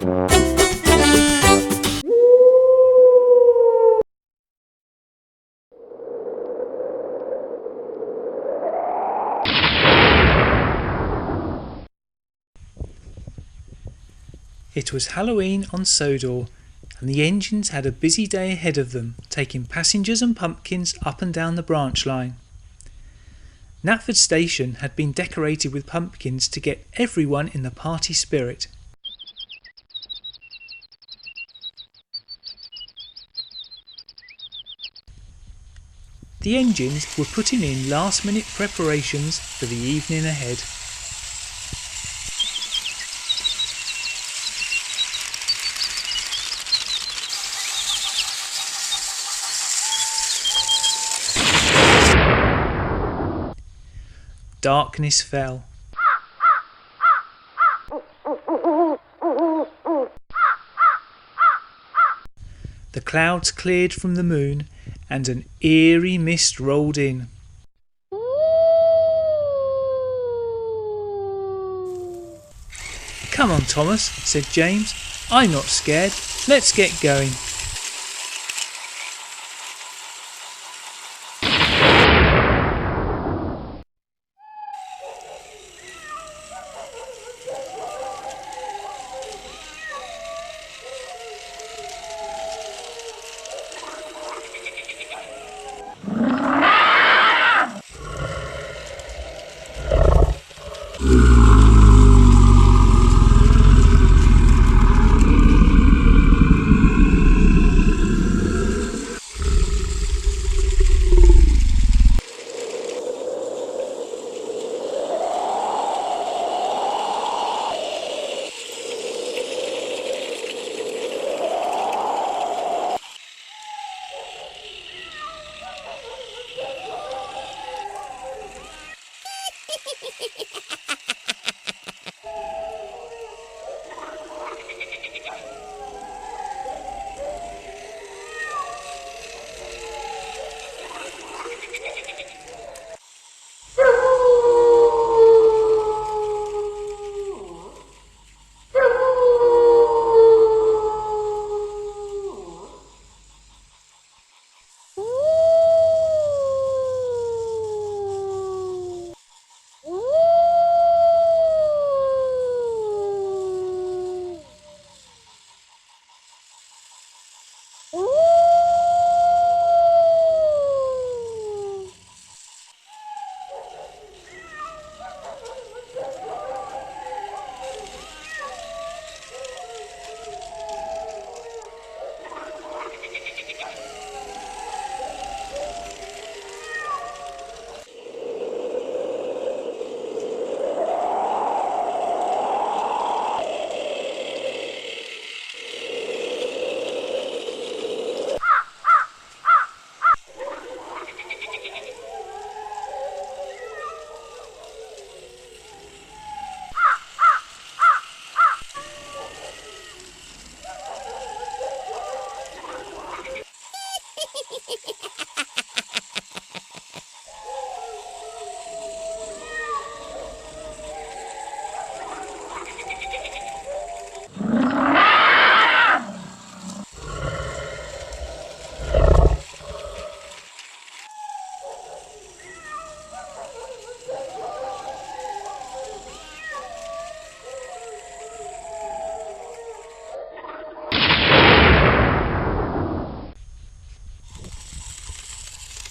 It was Halloween on Sodor, and the engines had a busy day ahead of them, taking passengers and pumpkins up and down the branch line. Knapford Station had been decorated with pumpkins to get everyone in the party spirit. The engines were putting in last-minute preparations for the evening ahead. Darkness fell. The clouds cleared from the moon and an eerie mist rolled in. "Come on, Thomas," said James. "I'm not scared. Let's get going."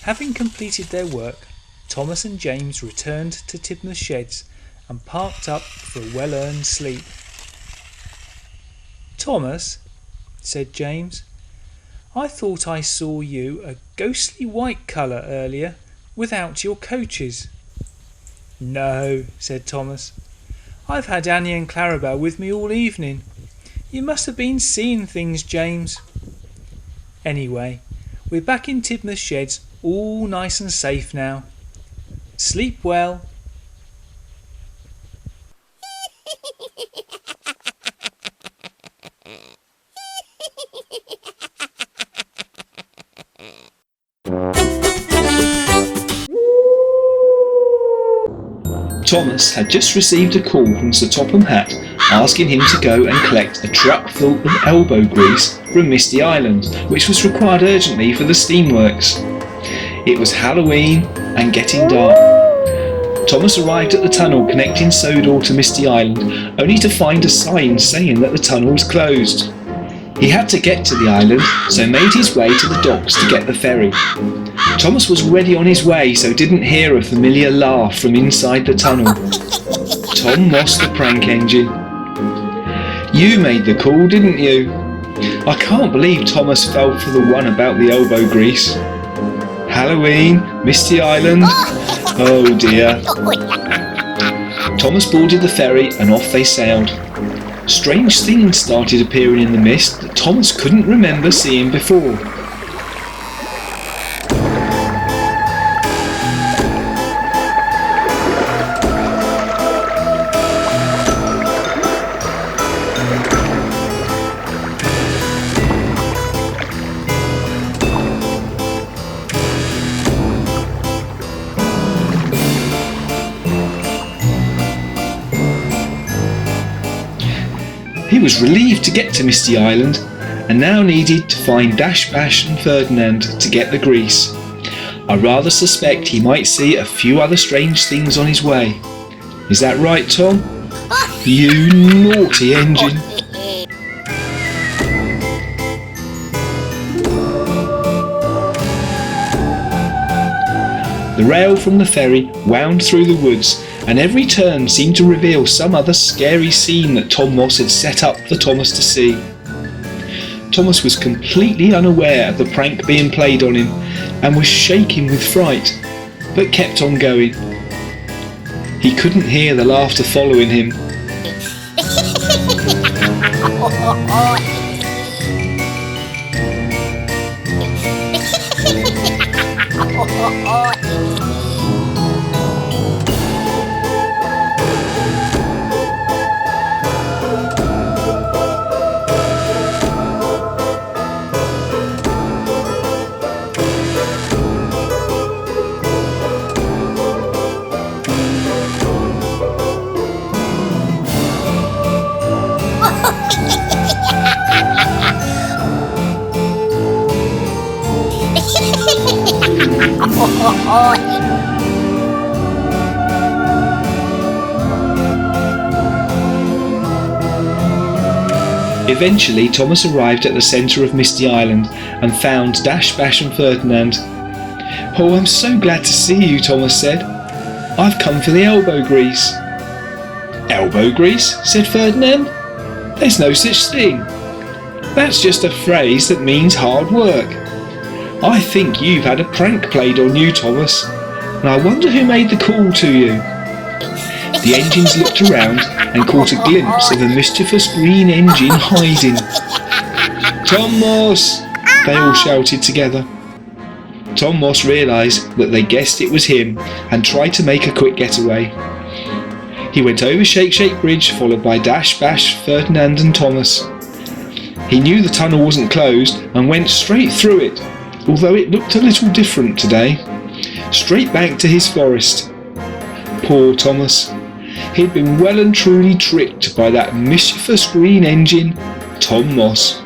Having completed their work, Thomas and James returned to Tidmouth Sheds and parked up for a well-earned sleep. "Thomas," said James, "I thought I saw you a ghostly white colour earlier without your coaches." "No," said Thomas. "I've had Annie and Clarabel with me all evening. You must have been seeing things, James. Anyway, we're back in Tidmouth Sheds, all nice and safe now. Sleep well." Thomas had just received a call from Sir Topham Hatt asking him to go and collect a truck full of elbow grease from Misty Island, which was required urgently for the steamworks. It was Halloween and getting dark. Thomas arrived at the tunnel connecting Sodor to Misty Island, only to find a sign saying that the tunnel was closed. He had to get to the island, so made his way to the docks to get the ferry. Thomas was already on his way, so didn't hear a familiar laugh from inside the tunnel. Tom Moss, the prank engine. You made the call, didn't you? I can't believe Thomas fell for the one about the elbow grease. Halloween, Misty Island. Oh dear. Thomas boarded the ferry and off they sailed. Strange things started appearing in the mist that Thomas couldn't remember seeing before. He was relieved to get to Misty Island and now needed to find Dash, Bash and Ferdinand to get the grease. I rather suspect he might see a few other strange things on his way. Is that right, Tom? You naughty engine. The rail from the ferry wound through the woods, and every turn seemed to reveal some other scary scene that Tom Moss had set up for Thomas to see. Thomas was completely unaware of the prank being played on him and was shaking with fright, but kept on going. He couldn't hear the laughter following him. Eventually, Thomas arrived at the centre of Misty Island and found Dash, Bash and Ferdinand. "Oh, I'm so glad to see you," Thomas said. "I've come for the elbow grease." "Elbow grease?" said Ferdinand. "There's no such thing. That's just a phrase that means hard work. I think you've had a prank played on you, Thomas, and I wonder who made the call to you." The engines looked around and caught a glimpse of a mischievous green engine hiding. "Tom Moss!" they all shouted together. Tom Moss realised that they guessed it was him and tried to make a quick getaway. He went over Shake Shake Bridge, followed by Dash, Bash, Ferdinand and Thomas. He knew the tunnel wasn't closed and went straight through it, although it looked a little different today. Straight back to his forest. Poor Thomas. He'd been well and truly tricked by that mischievous green engine, Tom Moss.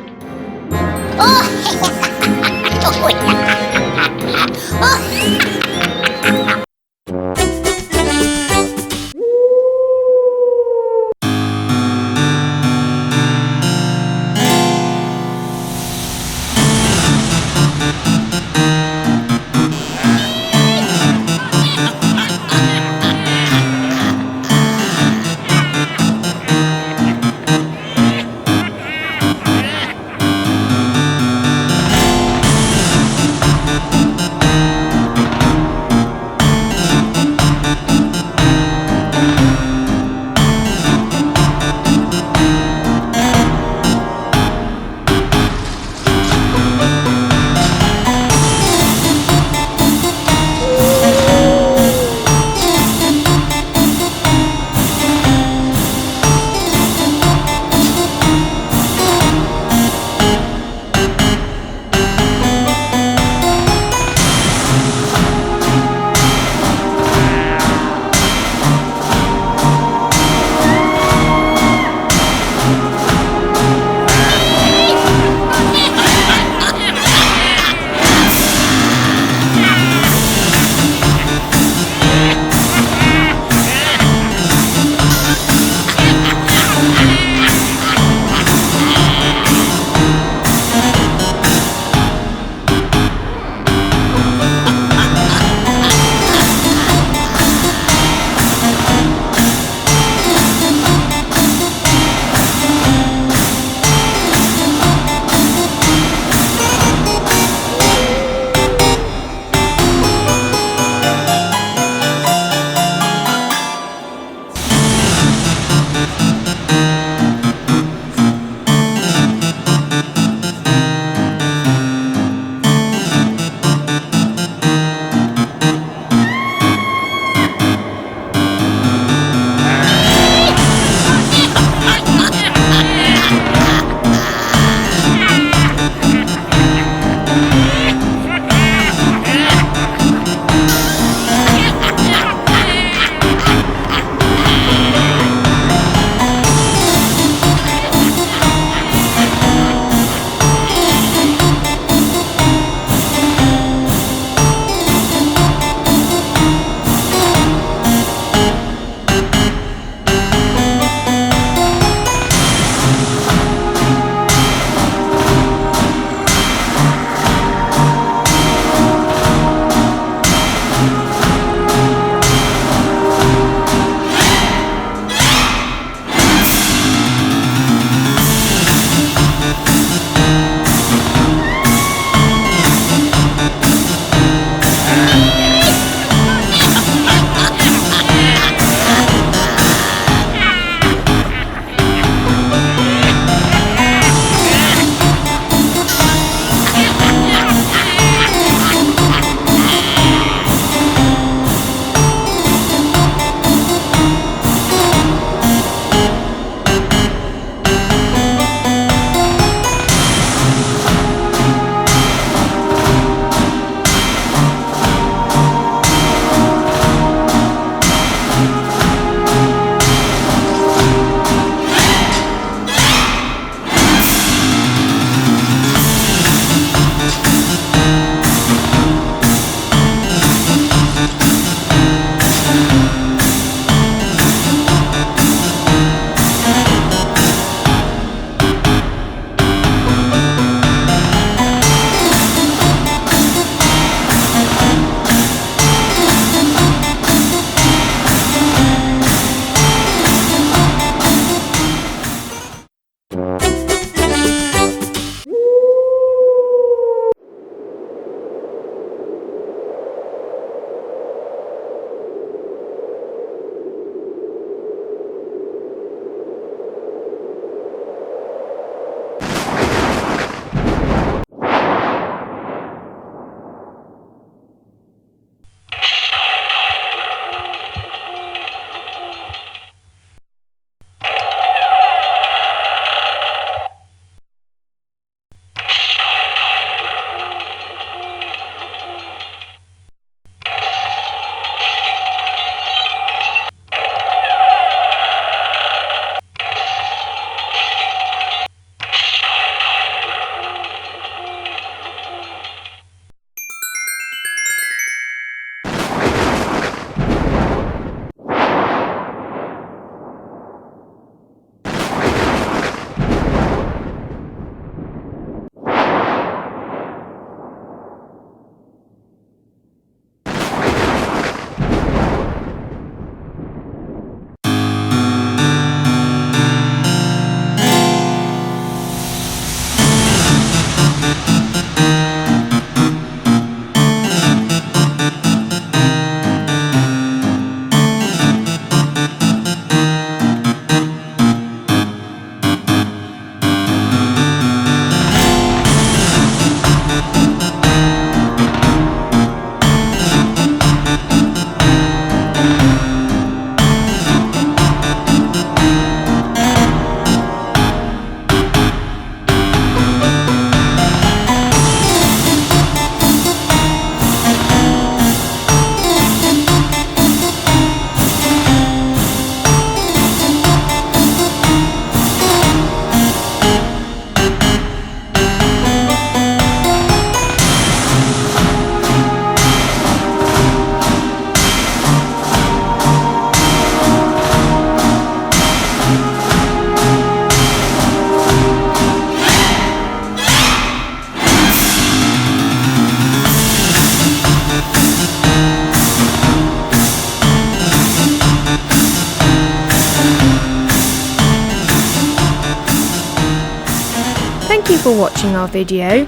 for watching our video.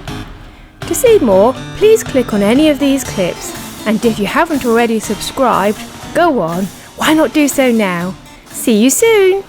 To see more, please click on any of these clips, and if you haven't already subscribed, go on, why not do so now? See you soon!